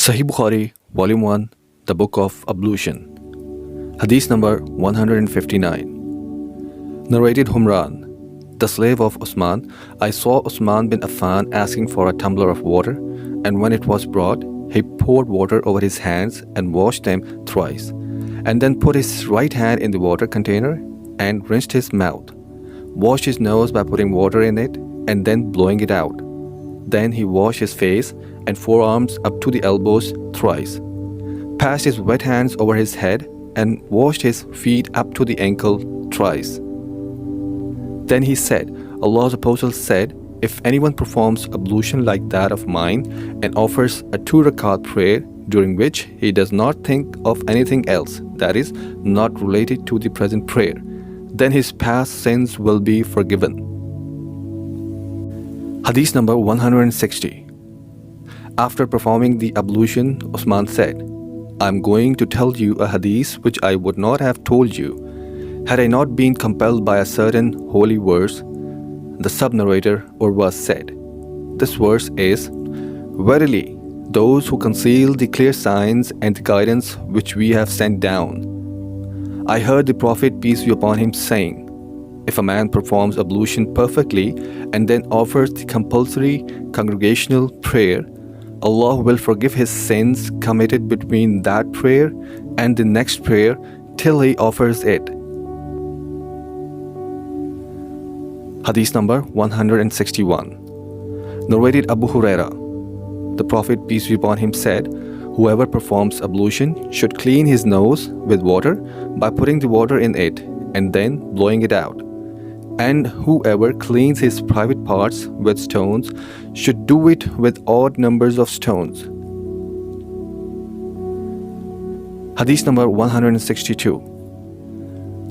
Sahih Bukhari, Volume 1, the Book of Ablution. Hadith number 159. Narrated Humran, the slave of Usman. I saw Usman bin Affan asking for a tumbler of water, and when it was brought, he poured water over his hands and washed them thrice, and then put his right hand in the water container and rinsed his mouth, washed his nose by putting water in it and then blowing it out. Then he washed his face and forearms up to the elbows thrice, passed his wet hands over his head and washed his feet up to the ankle thrice. Then he said, Allah's Apostle said, if anyone performs ablution like that of mine and offers a 2 rakat prayer during which he does not think of anything else that is not related to the present prayer, then his past sins will be forgiven. Hadith number 160. After performing the ablution, Usman said, I am going to tell you a hadith which I would not have told you had I not been compelled by a certain holy verse. The sub-narrator Urwa said, this verse is, verily, those who conceal the clear signs and the guidance which we have sent down. I heard the Prophet, peace be upon him, saying, if a man performs ablution perfectly and then offers the compulsory congregational prayer, Allah will forgive his sins committed between that prayer and the next prayer till he offers it. Hadith number 161. Narrated Abu Huraira. The Prophet, peace be upon him, said, whoever performs ablution should clean his nose with water by putting the water in it and then blowing it out. And whoever cleans his private parts with stones should do it with odd numbers of stones. Hadith number 162.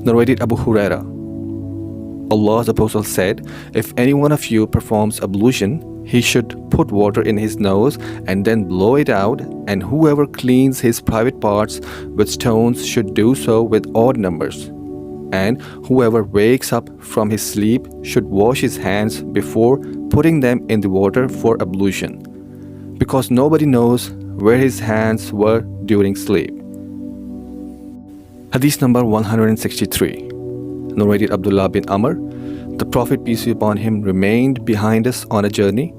Narrated Abu Huraira. Allah's Apostle said, if any one of you performs ablution, he should put water in his nose and then blow it out, and whoever cleans his private parts with stones should do so with odd numbers. And whoever wakes up from his sleep should wash his hands before putting them in the water for ablution, because nobody knows where his hands were during sleep. Hadith number 163. Narrated Abdullãh bin Amr. The Prophet, peace be upon him, remained behind us on a journey.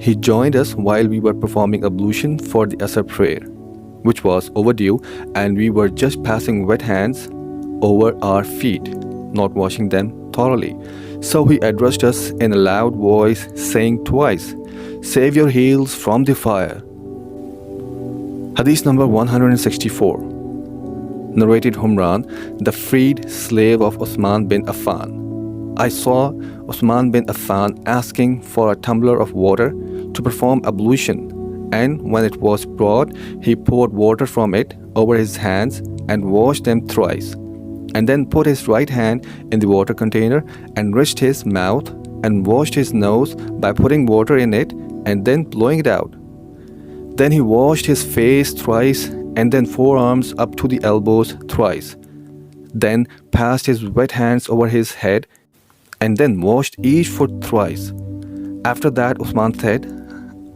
He joined us while we were performing ablution for the Asr prayer, which was overdue, and we were just passing wet hands over our feet, not washing them thoroughly. So he addressed us in a loud voice, saying twice, save your heels from the fire. Hadith number 164. Narrated Humran, the freed slave of Usman bin Affan. I saw Usman bin Affan asking for a tumbler of water to perform ablution, and when it was brought, he poured water from it over his hands and washed them thrice, and then put his right hand in the water container and rinsed his mouth and washed his nose by putting water in it and then blowing it out. Then he washed his face thrice and then forearms up to the elbows thrice, then passed his wet hands over his head and then washed each foot thrice. After that, Usman said,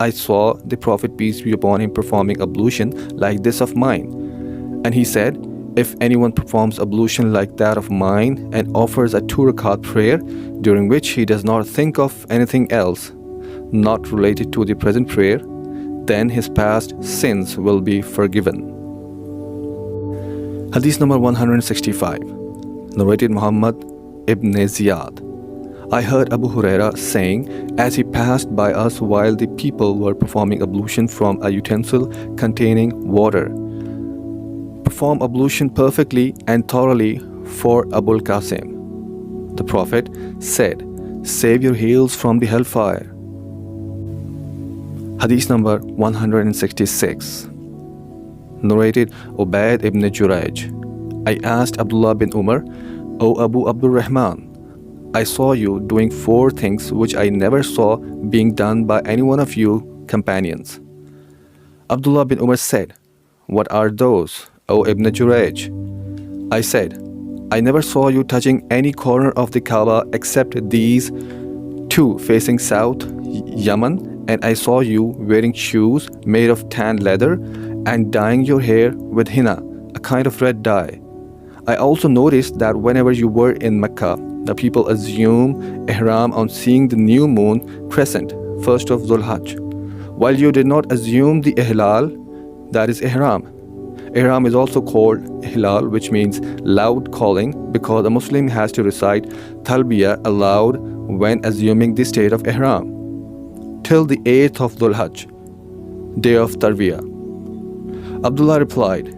I saw the Prophet, peace be upon him, performing ablution like this of mine. And he said, if anyone performs ablution like that of mine and offers a 2 rakat prayer during which he does not think of anything else not related to the present prayer, then his past sins will be forgiven. Hadith number 165. Narrated Muhammad ibn Ziyad. I heard Abu Huraira saying, as he passed by us while the people were performing ablution from a utensil containing water, perform ablution perfectly and thoroughly for Abul Qasim. The Prophet said, save your heels from the hellfire. Hadith number 166. Narrated Ubayd ibn Jurayj. I asked Abdullah bin Umar, O Abu Abdurrahman, I saw you doing 4 things which I never saw being done by any one of you companions. Abdullah bin Umar said, what are those, O Ibn Jurayj? I said, I never saw you touching any corner of the Kaaba except these 2 facing south, Yemen, and I saw you wearing shoes made of tanned leather and dyeing your hair with henna, a kind of red dye. I also noticed that whenever you were in Mecca, the people assume ihram on seeing the new moon crescent, first of Dhul Hajj, while you did not assume the ihlal, that is ihram. Ihram is also called ihlal, which means loud calling, because a Muslim has to recite talbiyah aloud when assuming the state of ihram, till the 8th of Dhul Hajj, day of Tarwiyah. Abdullãh replied,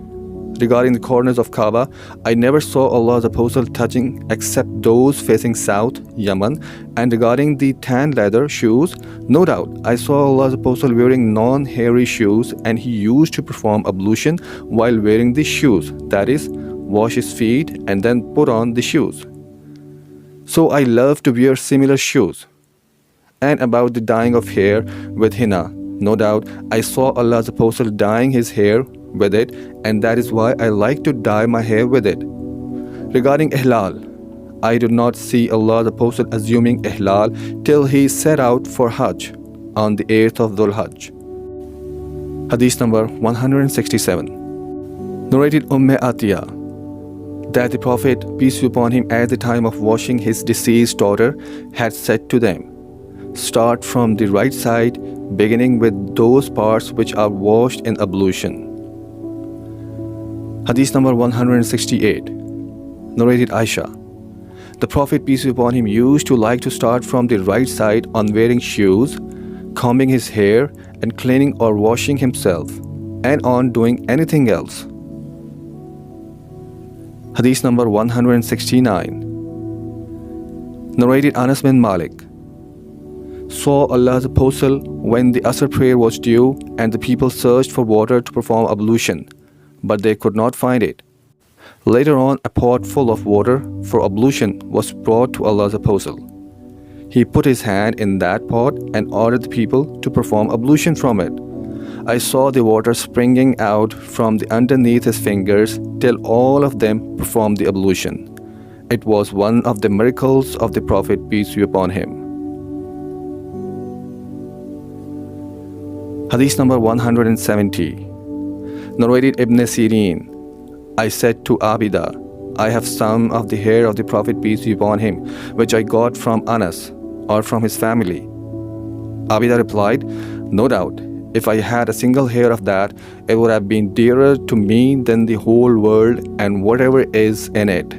regarding the corners of Kaaba, I never saw Allah's Apostle touching except those facing south, Yemen, and regarding the tan leather shoes, no doubt I saw Allah's Apostle wearing non-hairy shoes, and he used to perform ablution while wearing the shoes, that is, wash his feet and then put on the shoes. So I love to wear similar shoes. And about the dyeing of hair with henna, no doubt I saw Allah's Apostle dyeing his hair with it, and that is why I like to dye my hair with it. Regarding ihlal, I did not see Allah's Apostle assuming ihlal till he set out for Hajj on the 8th of Dhul Hajj. Hadith number 167. Narrated Atiyah, that the Prophet, peace be upon him, at the time of washing his deceased daughter, had said to them, start from the right side, beginning with those parts which are washed in ablution. Hadith number 168. Narrated Aisha, the Prophet, peace be upon him, used to like to start from the right side on wearing shoes, combing his hair, and cleaning or washing himself, and on doing anything else. Hadith number 169. Narrated Anas bin Malik, saw Allah's Apostle when the Asr prayer was due and the people searched for water to perform ablution, but they could not find it. Later on, a pot full of water for ablution was brought to Allah's Apostle. He put his hand in that pot and ordered the people to perform ablution from it. I saw the water springing out from the underneath his fingers till all of them performed the ablution. It was one of the miracles of the Prophet, peace be upon him. Hadith number 170. Narrated Ibn Sirin, I said to Abida, I have some of the hair of the Prophet, peace be upon him, which I got from Anas, or from his family. Abida replied, no doubt, if I had a single hair of that, it would have been dearer to me than the whole world and whatever is in it.